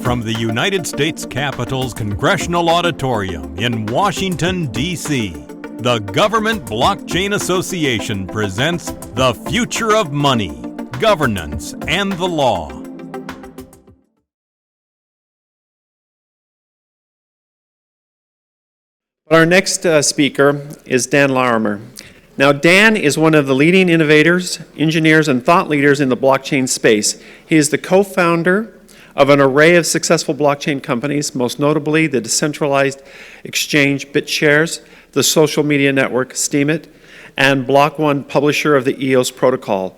from the United States Capitol's Congressional Auditorium in Washington, D.C., the Government Blockchain Association presents The Future of Money, Governance, and the Law. Our next speaker is Dan Larimer. Now, Dan is one of the leading innovators, engineers, and thought leaders in the blockchain space. He is the co-founder of an array of successful blockchain companies, most notably the decentralized exchange BitShares, the social media network Steemit, and Block One, publisher of the EOS protocol,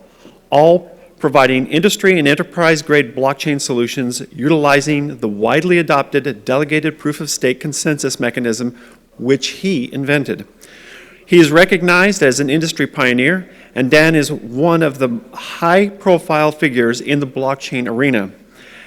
all providing industry and enterprise-grade blockchain solutions utilizing the widely adopted delegated proof-of-stake consensus mechanism which he invented. He is recognized as an industry pioneer, and Dan is one of the high-profile figures in the blockchain arena.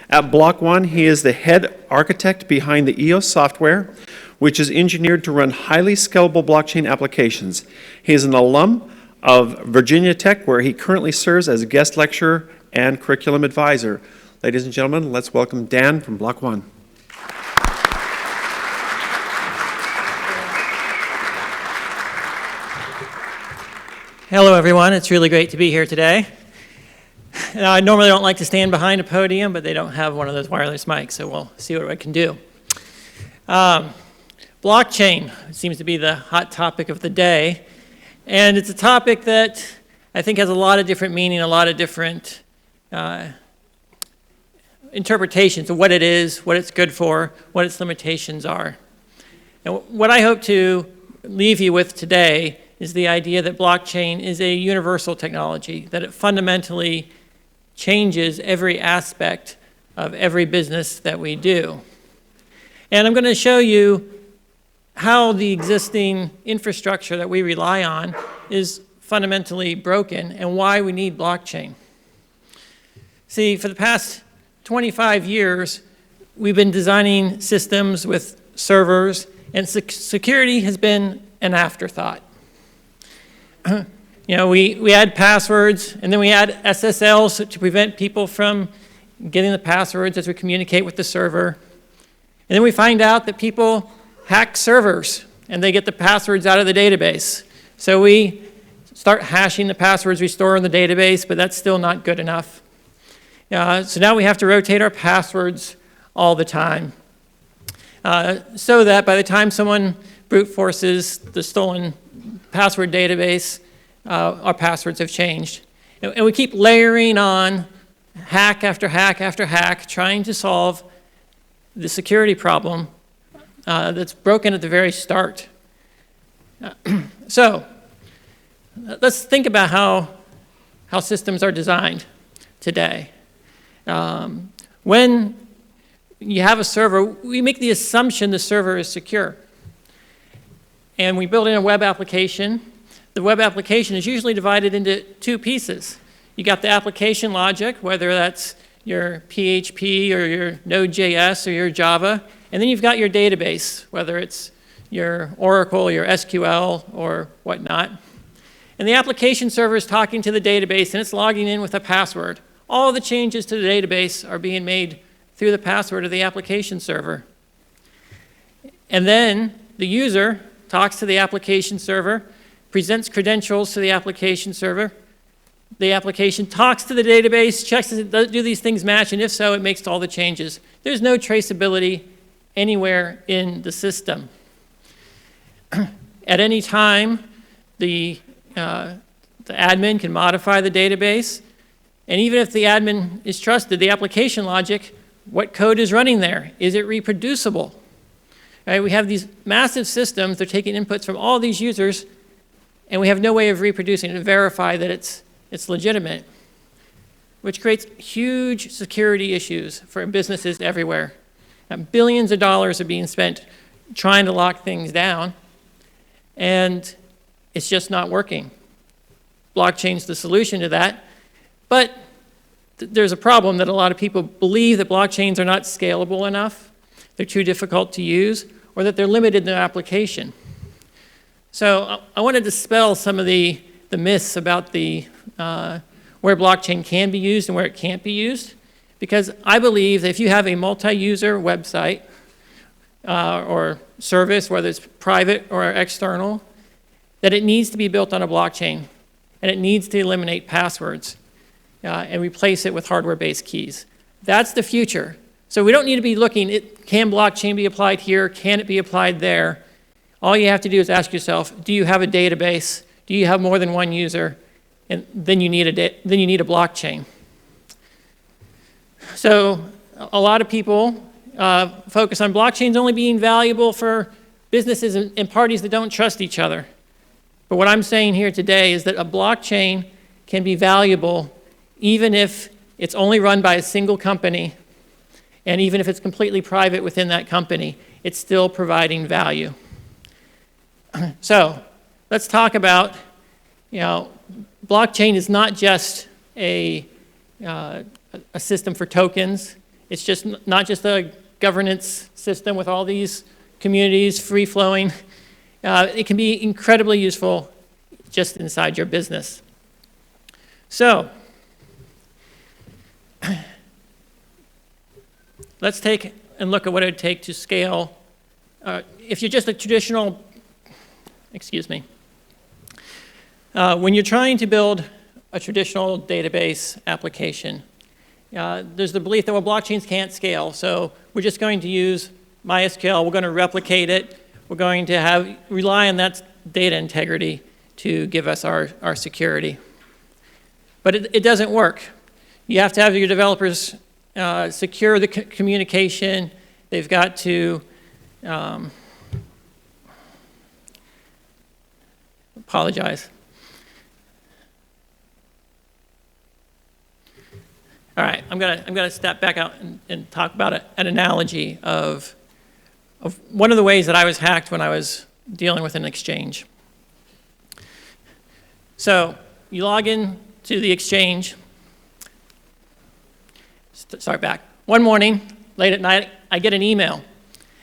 At Block One, he is the head architect behind the EOS software, which is engineered to run highly scalable blockchain applications. He is an alum of Virginia Tech, where he currently serves as a guest lecturer and curriculum advisor. Ladies and gentlemen, let's welcome Dan from Block One. Hello, everyone. It's really great to be here today. Now, I normally don't like to stand behind a podium, but they don't have one of those wireless mics, so we'll see what I can do. Blockchain seems to be the hot topic of the day, and it's a topic that I think has a lot of different meaning, a lot of different interpretations of what it is, what it's good for, what its limitations are. And what I hope to leave you with today is the idea that blockchain is a universal technology, that it fundamentally changes every aspect of every business that we do. And I'm going to show you how the existing infrastructure that we rely on is fundamentally broken and why we need blockchain. See, for the past 25 years, we've been designing systems with servers, and security has been an afterthought. You know, we add passwords, and then we add SSLs to prevent people from getting the passwords as we communicate with the server. And then we find out that people hack servers, and they get the passwords out of the database. So we start hashing the passwords we store in the database, but that's still not good enough. So now we have to rotate our passwords all the time, so that by the time someone brute forces the stolen password database, our passwords have changed. And we keep layering on hack after hack after hack, trying to solve the security problem that's broken at the very start. So let's think about how systems are designed today. When you have a server, we make the assumption the server is secure. And we build in a web application. The web application is usually divided into two pieces. You got the application logic, whether that's your PHP or your Node.js or your Java, and then you've got your database, whether it's your Oracle, your SQL, or whatnot. And the application server is talking to the database, and it's logging in with a password. All the changes to the database are being made through the password of the application server. And then the user talks to the application server, presents credentials to the application server. The application talks to the database, checks do these things match, and if so, it makes all the changes. There's no traceability anywhere in the system. At any time, the admin can modify the database, and even if the admin is trusted, the application logic, what code is running there? Is it reproducible? Right, we have these massive systems, they're taking inputs from all these users, and we have no way of reproducing it to verify that it's legitimate, which creates huge security issues for businesses everywhere. And billions of dollars are being spent trying to lock things down, and it's just not working. Blockchain's the solution to that, but there's a problem that a lot of people believe that blockchains are not scalable enough, they're too difficult to use, or that they're limited in their application. So I want to dispel some of the myths about where blockchain can be used and where it can't be used. Because I believe that if you have a multi-user website or service, whether it's private or external, that it needs to be built on a blockchain, and it needs to eliminate passwords and replace it with hardware-based keys. That's the future. So we don't need to be looking at, can blockchain be applied here? Can it be applied there? All you have to do is ask yourself, do you have a database? Do you have more than one user? And then you need a blockchain. So a lot of people focus on blockchains only being valuable for businesses and parties that don't trust each other. But what I'm saying here today is that a blockchain can be valuable even if it's only run by a single company, and even if it's completely private within that company, it's still providing value. So let's talk about, blockchain is not just a system for tokens. It's just not just a governance system with all these communities free-flowing. It can be incredibly useful just inside your business. So let's take and look at what it would take to scale. If you're just a traditional, when you're trying to build a traditional database application, there's the belief that, well, blockchains can't scale, so we're just going to use MySQL, we're going to replicate it, we're going to rely on that data integrity to give us our security. But it doesn't work. You have to have your developers secure the communication. They've got to apologize. All right, I'm gonna step back out and talk about an analogy of one of the ways that I was hacked when I was dealing with an exchange. So you log in to the exchange. Start back. One morning, late at night, I get an email.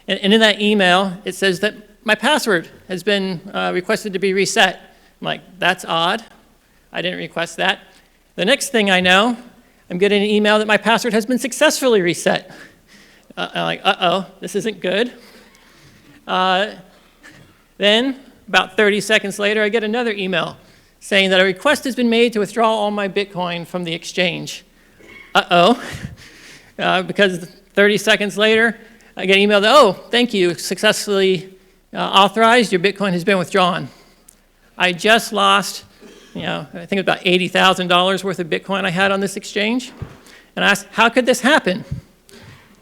And in that email, it says that my password has been requested to be reset. I'm like, that's odd. I didn't request that. The next thing I know, I'm getting an email that my password has been successfully reset. I'm like, uh-oh, this isn't good. Then, about 30 seconds later, I get another email saying that a request has been made to withdraw all my Bitcoin from the exchange. Uh-oh. Because 30 seconds later, I get an email that, oh, thank you, successfully authorized, your Bitcoin has been withdrawn. I just lost, I think it was about $80,000 worth of Bitcoin I had on this exchange. And I asked, how could this happen?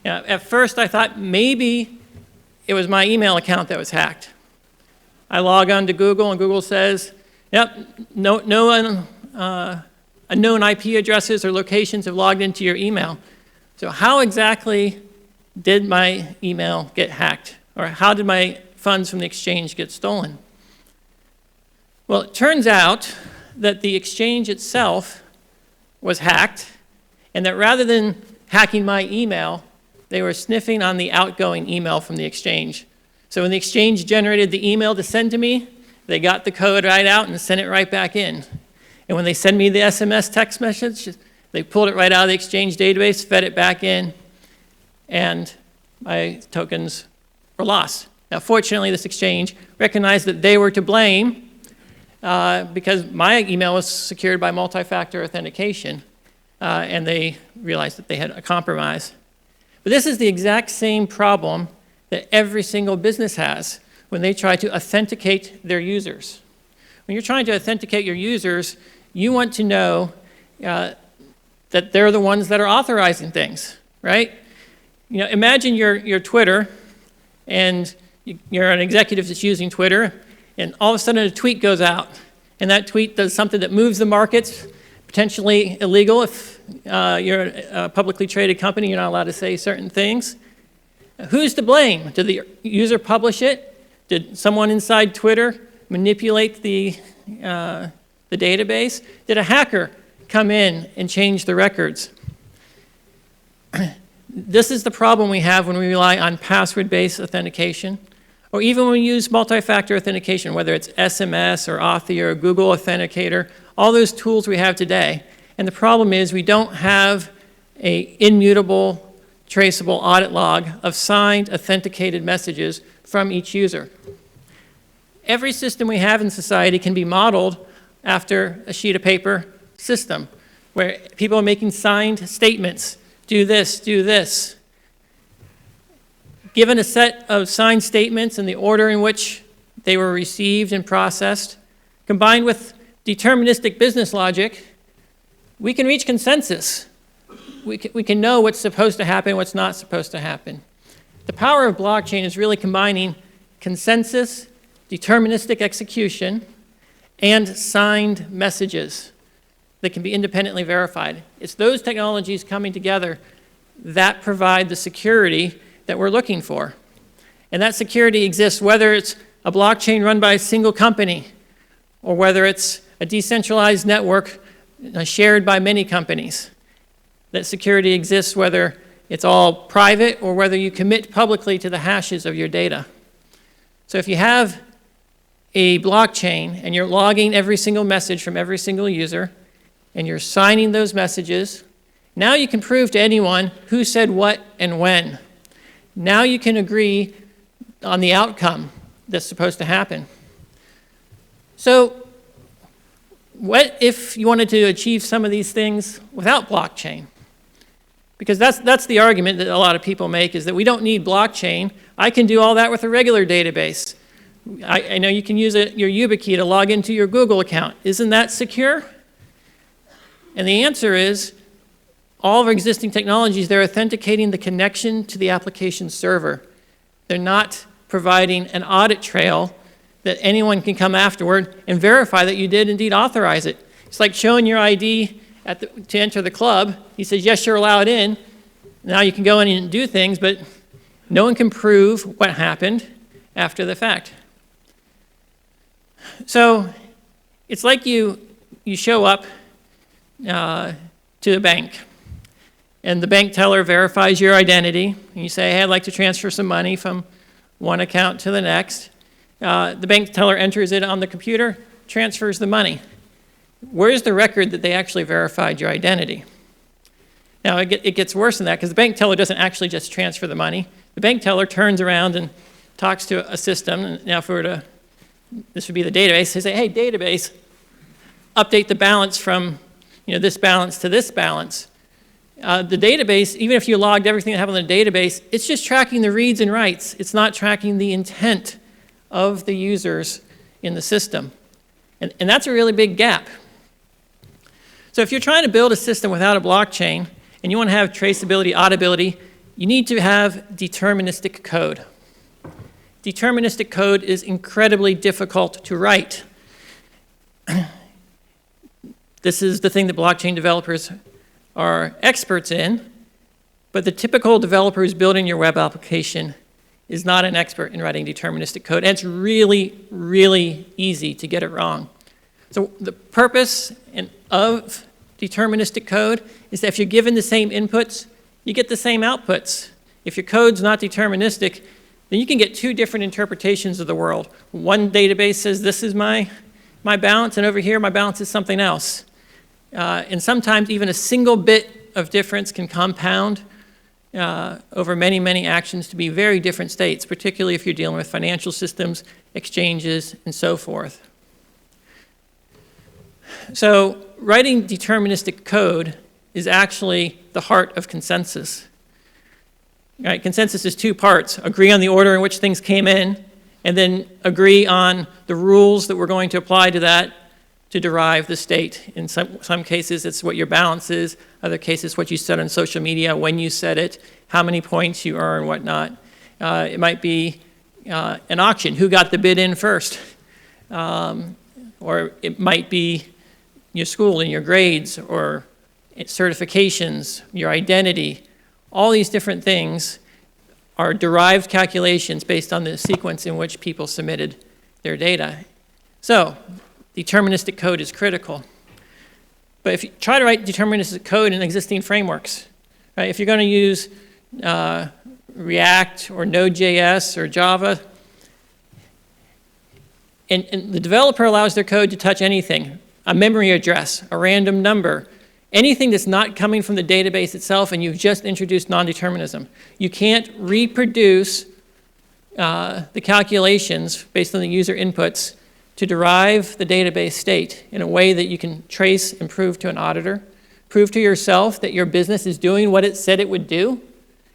At first, I thought maybe it was my email account that was hacked. I log on to Google, and Google says, yep, no unknown IP addresses or locations have logged into your email. So how exactly did my email get hacked? Or how did my funds from the exchange get stolen? Well, it turns out that the exchange itself was hacked, and that rather than hacking my email, they were sniffing on the outgoing email from the exchange. So when the exchange generated the email to send to me, they got the code right out and sent it right back in. And when they send me the SMS text message, they pulled it right out of the exchange database, fed it back in, and my tokens were lost. Now, fortunately, this exchange recognized that they were to blame because my email was secured by multi-factor authentication, and they realized that they had a compromise. But this is the exact same problem that every single business has when they try to authenticate their users. When you're trying to authenticate your users, you want to know that they're the ones that are authorizing things, right? Imagine you're Twitter, and you're an executive that's using Twitter, and all of a sudden a tweet goes out, and that tweet does something that moves the markets, potentially illegal. If you're a publicly traded company, you're not allowed to say certain things. Who's to blame? Did the user publish it? Did someone inside Twitter manipulate the database? Did a hacker come in and change the records? This is the problem we have when we rely on password-based authentication, or even when we use multi-factor authentication, whether it's SMS or Authy or Google Authenticator, all those tools we have today. And the problem is we don't have a immutable, traceable audit log of signed, authenticated messages from each user. Every system we have in society can be modeled after a sheet of paper system, where people are making signed statements. Do this, do this. Given a set of signed statements and the order in which they were received and processed, combined with deterministic business logic, we can reach consensus. We can know what's supposed to happen, what's not supposed to happen. The power of blockchain is really combining consensus, deterministic execution, and signed messages that can be independently verified. It's those technologies coming together that provide the security that we're looking for. And that security exists whether it's a blockchain run by a single company or whether it's a decentralized network shared by many companies. That security exists whether it's all private or whether you commit publicly to the hashes of your data. So if you have a blockchain and you're logging every single message from every single user and you're signing those messages, now you can prove to anyone who said what and when. Now you can agree on the outcome that's supposed to happen. So what if you wanted to achieve some of these things without blockchain? Because that's the argument that a lot of people make, is that we don't need blockchain. I can do all that with a regular database. I know you can use your YubiKey to log into your Google account. Isn't that secure? And the answer is, all of our existing technologies, they're authenticating the connection to the application server. They're not providing an audit trail that anyone can come afterward and verify that you did indeed authorize it. It's like showing your ID to enter the club. He says, yes, you're allowed in. Now you can go in and do things, but no one can prove what happened after the fact. So it's like you show up to a bank, and the bank teller verifies your identity, and you say, hey, I'd like to transfer some money from one account to the next. The bank teller enters it on the computer, transfers the money. Where's the record that they actually verified your identity? Now, it gets worse than that, because the bank teller doesn't actually just transfer the money. The bank teller turns around and talks to a system. And now if we were to, this would be the database, they say, hey, database, update the balance from this balance to this balance. The database, even if you logged everything that happened in the database, it's just tracking the reads and writes. It's not tracking the intent of the users in the system. And that's a really big gap. So if you're trying to build a system without a blockchain and you want to have traceability, auditability, you need to have deterministic code. Deterministic code is incredibly difficult to write. This is the thing that blockchain developers are experts in, but the typical developer who's building your web application is not an expert in writing deterministic code, and it's really, really easy to get it wrong. So the purpose of deterministic code is that if you're given the same inputs, you get the same outputs. If your code's not deterministic, then you can get two different interpretations of the world. One database says this is my balance, and over here my balance is something else. And sometimes even a single bit of difference can compound over many, many actions to be very different states, particularly if you're dealing with financial systems, exchanges, and so forth. So writing deterministic code is actually the heart of consensus. Right? Consensus is two parts: agree on the order in which things came in, and then agree on the rules that we're going to apply to that to derive the state. In some cases, it's what your balance is. Other cases, what you said on social media, when you said it, how many points you earn, whatnot. It might be an auction, who got the bid in first. Or it might be your school and your grades, or certifications, your identity. All these different things are derived calculations based on the sequence in which people submitted their data. So deterministic code is critical. But if you try to write deterministic code in existing frameworks, right, if you're going to use React or Node.js or Java, and the developer allows their code to touch anything, a memory address, a random number, Anything that's not coming from the database itself, and you've just introduced non-determinism. You can't reproduce the calculations based on the user inputs to derive the database state in a way that you can trace and prove to an auditor, prove to yourself that your business is doing what it said it would do.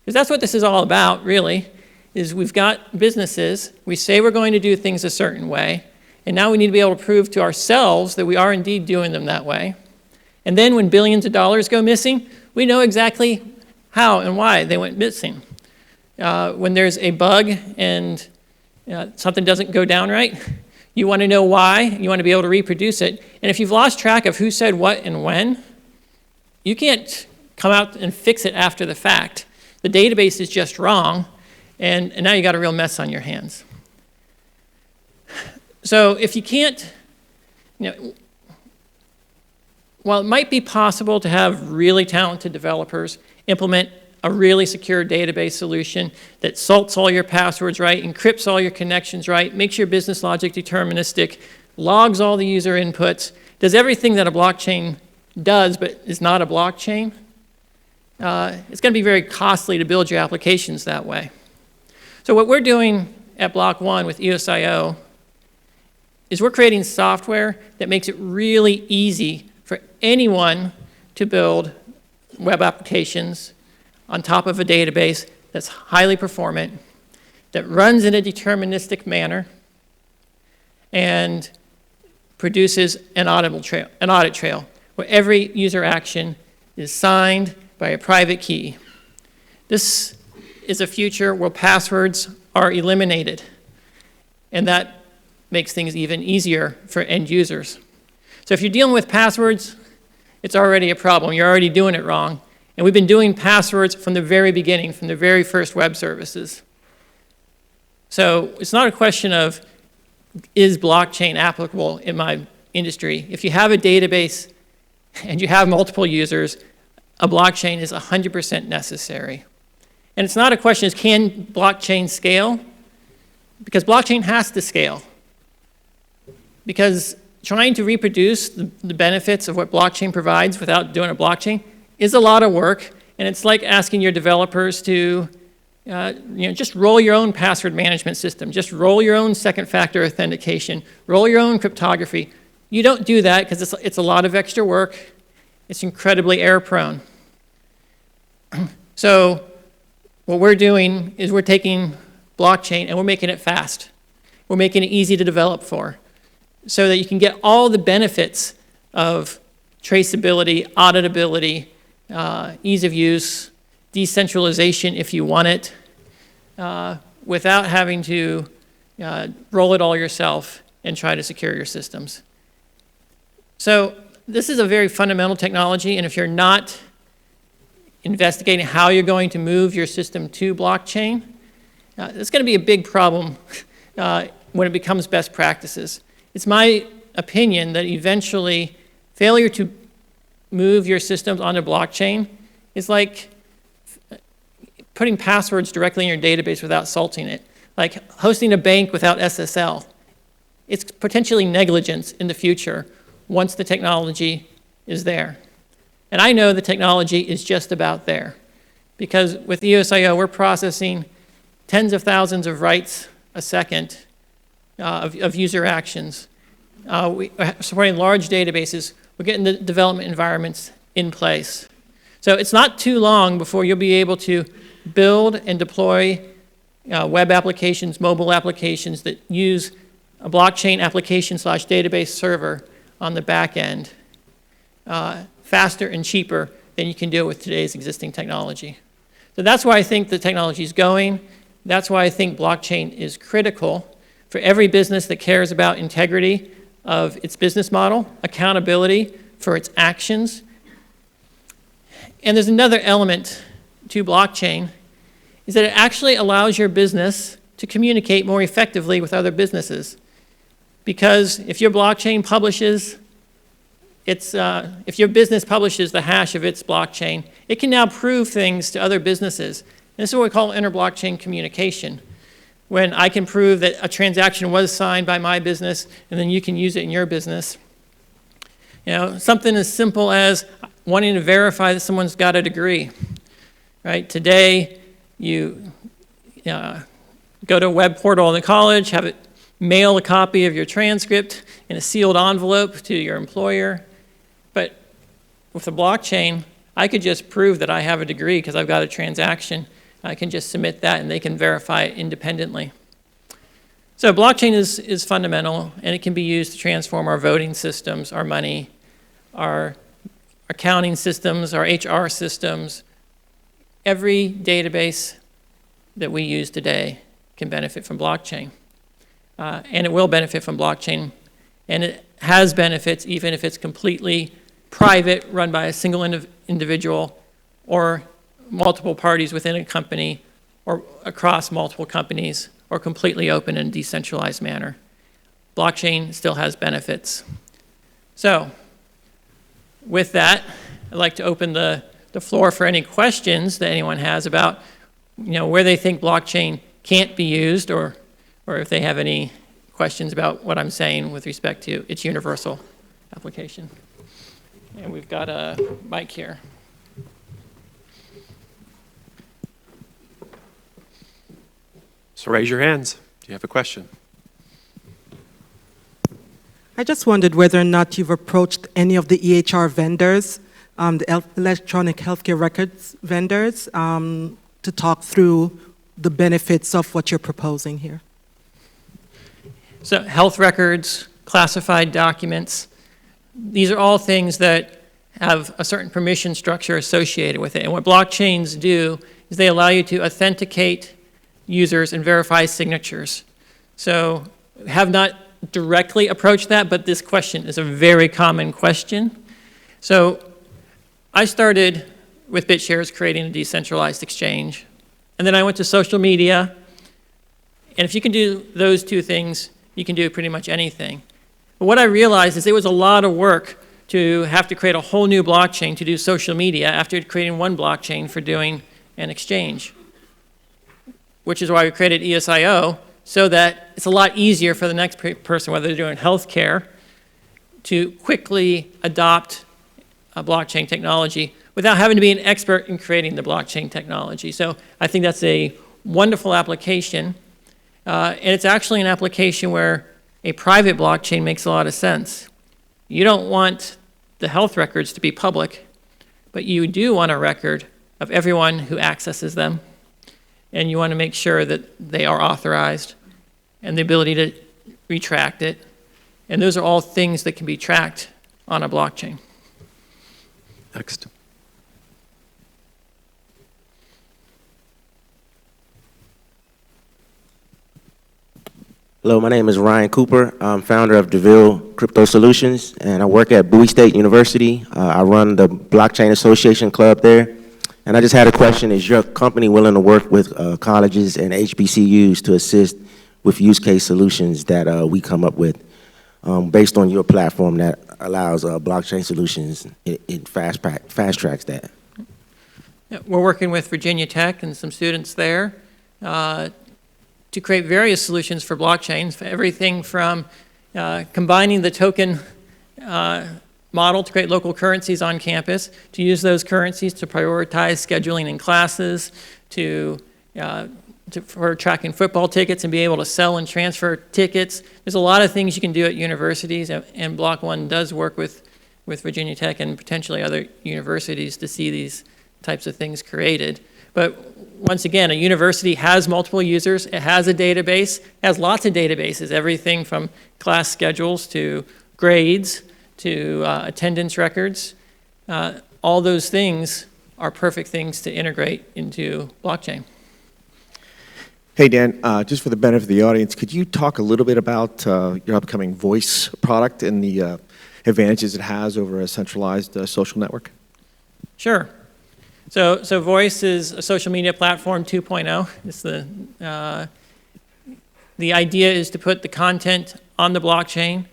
Because that's what this is all about, really, is we've got businesses, we say we're going to do things a certain way, and now we need to be able to prove to ourselves that we are indeed doing them that way. And then when billions of dollars go missing, we know exactly how and why they went missing. When there's a bug and something doesn't go down right, you want to know why, you want to be able to reproduce it. And if you've lost track of who said what and when, you can't come out and fix it after the fact. The database is just wrong, and now you got a real mess on your hands. So if you can't, while it might be possible to have really talented developers implement a really secure database solution that salts all your passwords right, encrypts all your connections right, makes your business logic deterministic, logs all the user inputs, does everything that a blockchain does but is not a blockchain, it's going to be very costly to build your applications that way. So what we're doing at Block One with EOS.io is we're creating software that makes it really easy for anyone to build web applications on top of a database that's highly performant, that runs in a deterministic manner, and produces an audit trail where every user action is signed by a private key. This is a future where passwords are eliminated, and that makes things even easier for end users. So if you're dealing with passwords, it's already a problem. You're already doing it wrong. And we've been doing passwords from the very beginning, from the very first web services. So it's not a question of, is blockchain applicable in my industry? If you have a database and you have multiple users, a blockchain is 100% necessary. And it's not a question of, can blockchain scale? Because blockchain has to scale. Because trying to reproduce the benefits of what blockchain provides without doing a blockchain is a lot of work, and it's like asking your developers to just roll your own password management system, just roll your own second factor authentication, roll your own cryptography. You don't do that because it's a lot of extra work. It's incredibly error prone. So what we're doing is we're taking blockchain and we're making it fast. We're making it easy to develop for, so that you can get all the benefits of traceability, auditability, ease of use, decentralization if you want it, without having to roll it all yourself and try to secure your systems. So this is a very fundamental technology, and if you're not investigating how you're going to move your system to blockchain, it's going to be a big problem when it becomes best practices. It's my opinion that eventually failure to move your systems onto blockchain is like putting passwords directly in your database without salting it, like hosting a bank without SSL. It's potentially negligence in the future once the technology is there. And I know the technology is just about there, because with EOS.io, we're processing tens of thousands of writes a second of user actions. We're supporting large databases. We're getting the development environments in place. So it's not too long before you'll be able to build and deploy web applications, mobile applications that use a blockchain application/database server on the back end, faster and cheaper than you can do it with today's existing technology. So that's why I think the technology is going. That's why I think blockchain is critical for every business that cares about integrity of its business model, accountability for its actions. And there's another element to blockchain, is that it actually allows your business to communicate more effectively with other businesses. Because if your blockchain publishes if your business publishes the hash of its blockchain, it can now prove things to other businesses. And this is what we call inter-blockchain communication, when I can prove that a transaction was signed by my business, and then you can use it in your business. Something as simple as wanting to verify that someone's got a degree, right? Today, you go to a web portal in the college, have it mail a copy of your transcript in a sealed envelope to your employer. But with the blockchain, I could just prove that I have a degree because I've got a transaction. I can just submit that and they can verify it independently. So blockchain is fundamental, and it can be used to transform our voting systems, our money, our accounting systems, our HR systems. Every database that we use today can benefit from blockchain. And it will benefit from blockchain. And it has benefits even if it's completely private, run by a single individual or multiple parties within a company or across multiple companies, or completely open and decentralized manner. Blockchain still has benefits. So with that, I'd like to open the floor for any questions that anyone has about where they think blockchain can't be used, or if they have any questions about what I'm saying with respect to its universal application. And we've got a mic here. So raise your hands. Do you have a question? I just wondered whether or not you've approached any of the EHR vendors, the electronic healthcare records vendors, to talk through the benefits of what you're proposing here. So health records, classified documents, these are all things that have a certain permission structure associated with it. And what blockchains do is they allow you to authenticate users and verify signatures. So have not directly approached that, but this question is a very common question. So I started with BitShares creating a decentralized exchange. And then I went to social media. And if you can do those two things, you can do pretty much anything. But what I realized is it was a lot of work to have to create a whole new blockchain to do social media after creating one blockchain for doing an exchange, which is why we created ESIO, so that it's a lot easier for the next person, whether they're doing healthcare, to quickly adopt a blockchain technology without having to be an expert in creating the blockchain technology. So I think that's a wonderful application. And it's actually an application where a private blockchain makes a lot of sense. You don't want the health records to be public, but you do want a record of everyone who accesses them. And you want to make sure that they are authorized and the ability to retract it. And those are all things that can be tracked on a blockchain. Next. Hello, my name is Ryan Cooper. I'm founder of Deville Crypto Solutions, and I work at Bowie State University. I run the Blockchain Association Club there. And I just had a question. Is your company willing to work with colleges and HBCUs to assist with use case solutions that we come up with based on your platform that allows blockchain solutions? It fast tracks that. Yeah, we're working with Virginia Tech and some students there to create various solutions for blockchains, for everything from combining the token model to create local currencies on campus, to use those currencies to prioritize scheduling in classes, for tracking football tickets and be able to sell and transfer tickets. There's a lot of things you can do at universities, and Block One does work with Virginia Tech and potentially other universities to see these types of things created. But once again, a university has multiple users, it has a database, it has lots of databases, everything from class schedules to grades, to attendance records. All those things are perfect things to integrate into blockchain. Hey, Dan, just for the benefit of the audience, could you talk a little bit about your upcoming Voice product and the advantages it has over a centralized social network? Sure. So Voice is a social media platform 2.0. It's the idea is to put the content on the blockchain,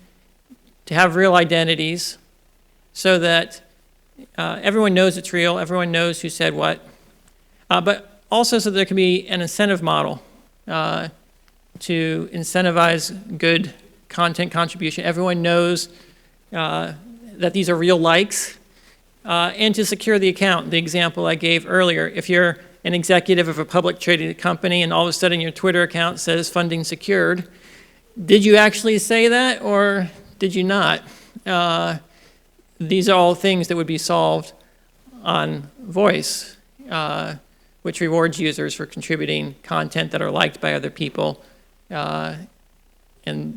to have real identities, so that everyone knows it's real, everyone knows who said what, but also so there can be an incentive model to incentivize good content contribution. Everyone knows that these are real likes, and to secure the account, the example I gave earlier. If you're an executive of a public traded company and all of a sudden your Twitter account says funding secured, did you actually say that or did you not? These are all things that would be solved on voice, which rewards users for contributing content that are liked by other people. And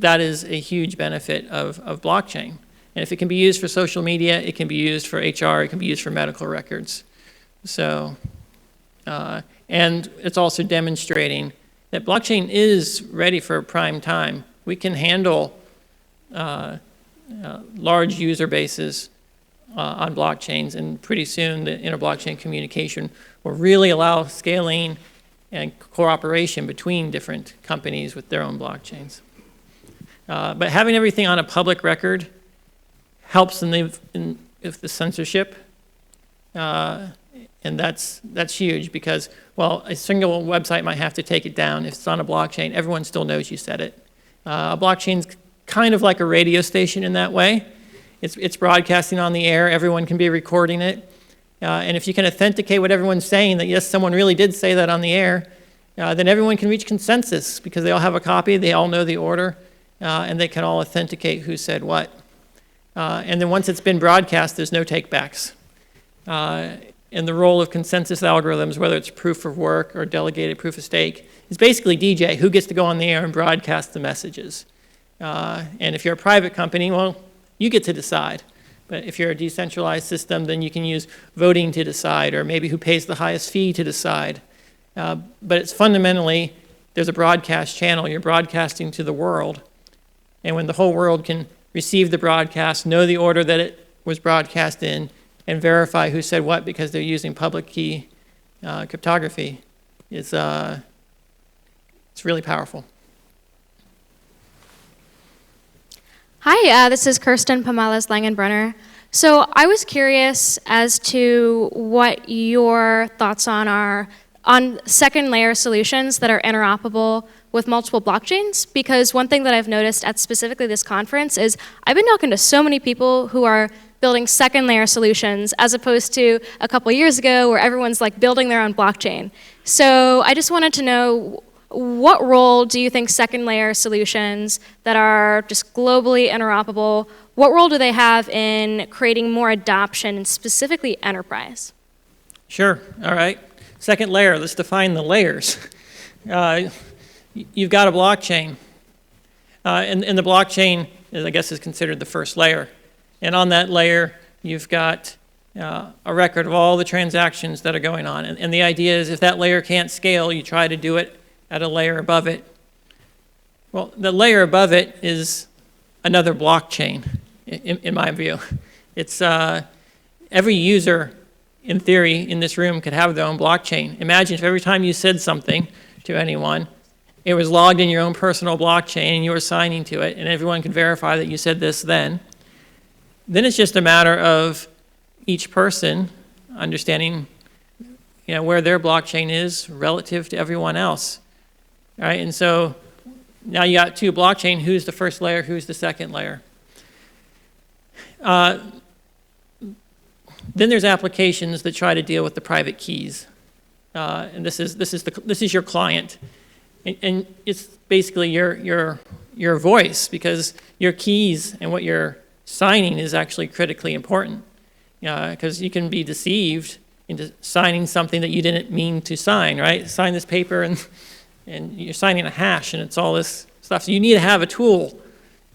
that is a huge benefit of blockchain. And if it can be used for social media, it can be used for HR, it can be used for medical records. So, and it's also demonstrating that blockchain is ready for prime time. We can handle large user bases on blockchains, and pretty soon the inter-blockchain communication will really allow scaling and cooperation between different companies with their own blockchains. But having everything on a public record helps in the censorship, and that's huge because, well, a single website might have to take it down. If it's on a blockchain, everyone still knows you said it. A blockchain's kind of like a radio station in that way. It's broadcasting on the air. Everyone can be recording it. And if you can authenticate what everyone's saying, that yes, someone really did say that on the air, then everyone can reach consensus because they all have a copy, they all know the order, and they can all authenticate who said what. And then once it's been broadcast, there's no takebacks. And the role of consensus algorithms, whether it's proof of work or delegated proof of stake, is basically DJ, who gets to go on the air and broadcast the messages. And if you're a private company, well, you get to decide. But if you're a decentralized system, then you can use voting to decide, or maybe who pays the highest fee to decide. But it's fundamentally, there's a broadcast channel. You're broadcasting to the world. And when the whole world can receive the broadcast, know the order that it was broadcast in, and verify who said what because they're using public key cryptography, it's really powerful. Hi, this is Kirsten Pamales Langenbrunner. So I was curious as to what your thoughts are on second layer solutions that are interoperable with multiple blockchains, because one thing that I've noticed at specifically this conference is I've been talking to so many people who are building second layer solutions as opposed to a couple years ago where everyone's like building their own blockchain. So I just wanted to know, what role do you think second layer solutions that are just globally interoperable, what role do they have in creating more adoption and specifically enterprise? Sure, all right. Second layer, let's define the layers. You've got a blockchain, and the blockchain, I guess, is considered the first layer. And on that layer, you've got a record of all the transactions that are going on. And the idea is if that layer can't scale, you try to do it at a layer above it. Well, the layer above it is another blockchain, in my view. It's every user, in theory, in this room could have their own blockchain. Imagine if every time you said something to anyone, it was logged in your own personal blockchain and you were signing to it, and everyone could verify that you said this then. Then it's just a matter of each person understanding, where their blockchain is relative to everyone else. All right, and so now you got two blockchain. Who's the first layer? Who's the second layer? Then there's applications that try to deal with the private keys, and this is your client, and it's basically your voice, because your keys and what you're signing is actually critically important, because you can be deceived into signing something that you didn't mean to sign. Right? Sign this paper and you're signing a hash, and it's all this stuff. So you need to have a tool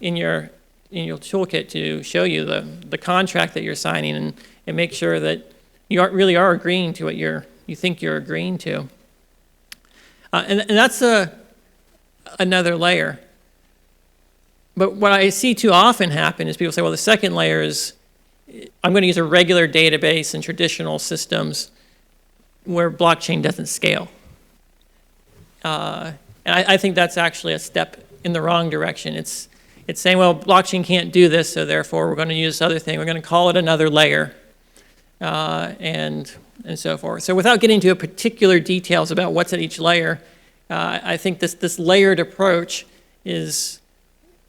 in your toolkit to show you the contract that you're signing and make sure that you really are agreeing to what you think you're agreeing to. And that's another layer. But what I see too often happen is people say, well, the second layer is, I'm going to use a regular database in traditional systems where blockchain doesn't scale. And I think that's actually a step in the wrong direction. It's saying, well, blockchain can't do this, so therefore we're going to use this other thing. We're going to call it another layer, and so forth. So without getting into particular details about what's at each layer, I think this layered approach is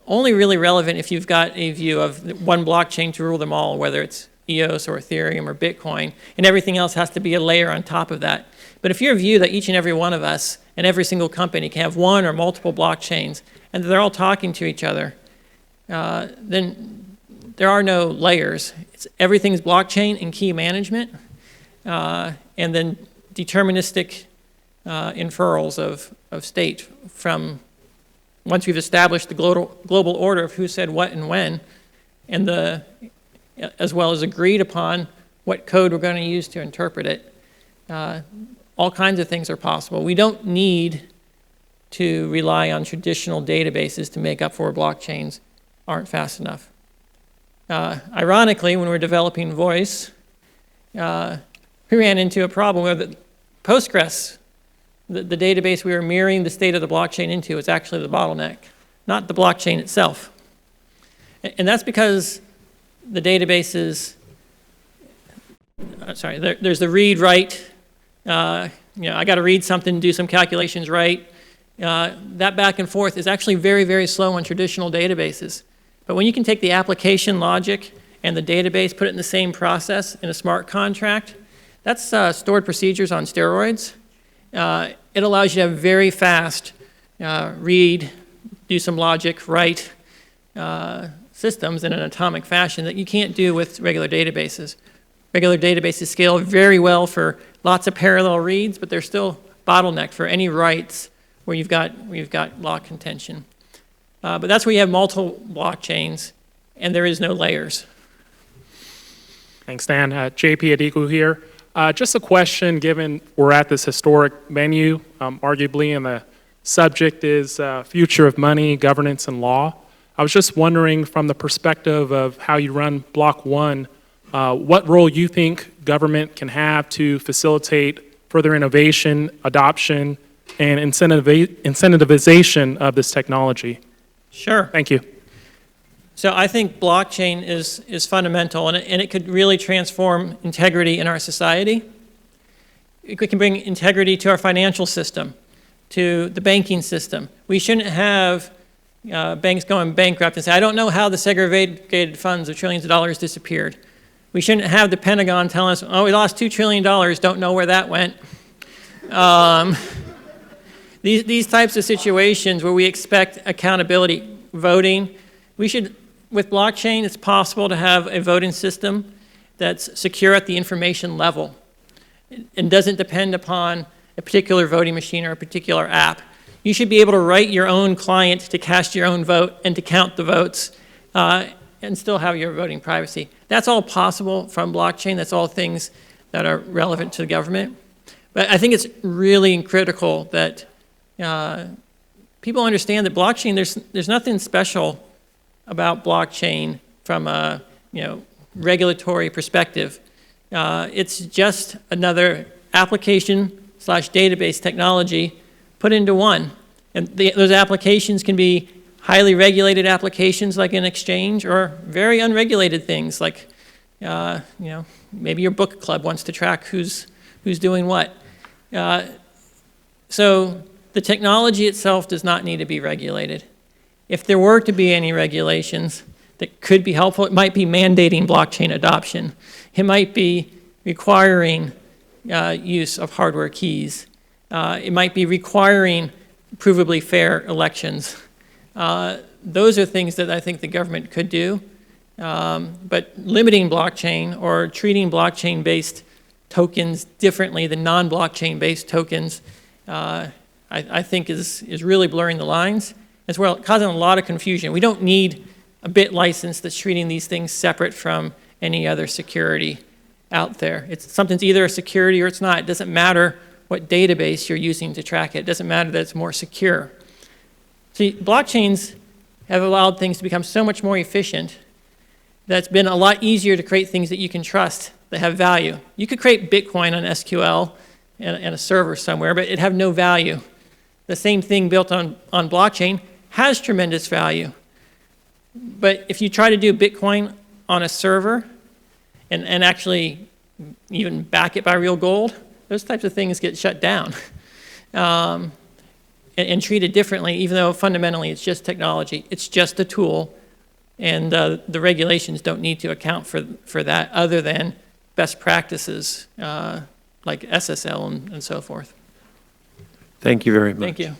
only really relevant if you've got a view of one blockchain to rule them all, whether it's EOS or Ethereum or Bitcoin, and everything else has to be a layer on top of that. But if your view that each and every one of us and every single company can have one or multiple blockchains and they're all talking to each other, then there are no layers. Everything's blockchain and key management, and then deterministic inferrals of state from once we've established the global order of who said what and when, and as well as agreed upon what code we're going to use to interpret it. All kinds of things are possible. We don't need to rely on traditional databases to make up for blockchains aren't fast enough. Ironically, when we're developing voice, we ran into a problem where the Postgres, the database we were mirroring the state of the blockchain into, is actually the bottleneck, not the blockchain itself. And that's because the databases, there's the read-write. I got to read something, do some calculations right. That back and forth is actually very, very slow on traditional databases. But when you can take the application logic and the database, put it in the same process in a smart contract, that's stored procedures on steroids. It allows you to have very fast read, do some logic, write systems in an atomic fashion that you can't do with regular databases. Regular databases scale very well for lots of parallel reads, but they're still bottlenecked for any writes where you've got lock contention. But that's where you have multiple blockchains and there is no layers. Thanks, Dan. JP Adiku here. Just a question, given we're at this historic venue, arguably, and the subject is future of money, governance, and law. I was just wondering, from the perspective of how you run Block 1, what role you think government can have to facilitate further innovation, adoption, and incentivization of this technology? Sure. Thank you. So I think blockchain is fundamental, and it could really transform integrity in our society. It can bring integrity to our financial system, to the banking system. We shouldn't have banks going bankrupt and say, I don't know how the segregated funds of trillions of dollars disappeared. We shouldn't have the Pentagon telling us, oh, we lost $2 trillion, don't know where that went. These types of situations where we expect accountability, voting, with blockchain, it's possible to have a voting system that's secure at the information level and doesn't depend upon a particular voting machine or a particular app. You should be able to write your own client to cast your own vote and to count the votes and still have your voting privacy. That's all possible from blockchain. That's all things that are relevant to the government. But I think it's really critical that people understand that blockchain, there's nothing special about blockchain from a regulatory perspective. It's just another application/database technology put into one. And those applications can be highly regulated applications like an exchange, or very unregulated things like maybe your book club wants to track who's doing what. So the technology itself does not need to be regulated. If there were to be any regulations that could be helpful, it might be mandating blockchain adoption. It might be requiring use of hardware keys. It might be requiring provably fair elections. Those are things that I think the government could do. But limiting blockchain or treating blockchain-based tokens differently than non-blockchain-based tokens, I think is really blurring the lines, as well, causing a lot of confusion. We don't need a bit license that's treating these things separate from any other security out there. Something's either a security or it's not. It doesn't matter what database you're using to track it. It doesn't matter that it's more secure. See, blockchains have allowed things to become so much more efficient that it's been a lot easier to create things that you can trust, that have value. You could create Bitcoin on SQL and a server somewhere, but it'd have no value. The same thing built on blockchain has tremendous value. But if you try to do Bitcoin on a server and actually even back it by real gold, those types of things get shut down and treated differently, even though fundamentally it's just technology. It's just a tool And the regulations don't need to account for that other than best practices like SSL and so forth. Thank you very much. Thank you.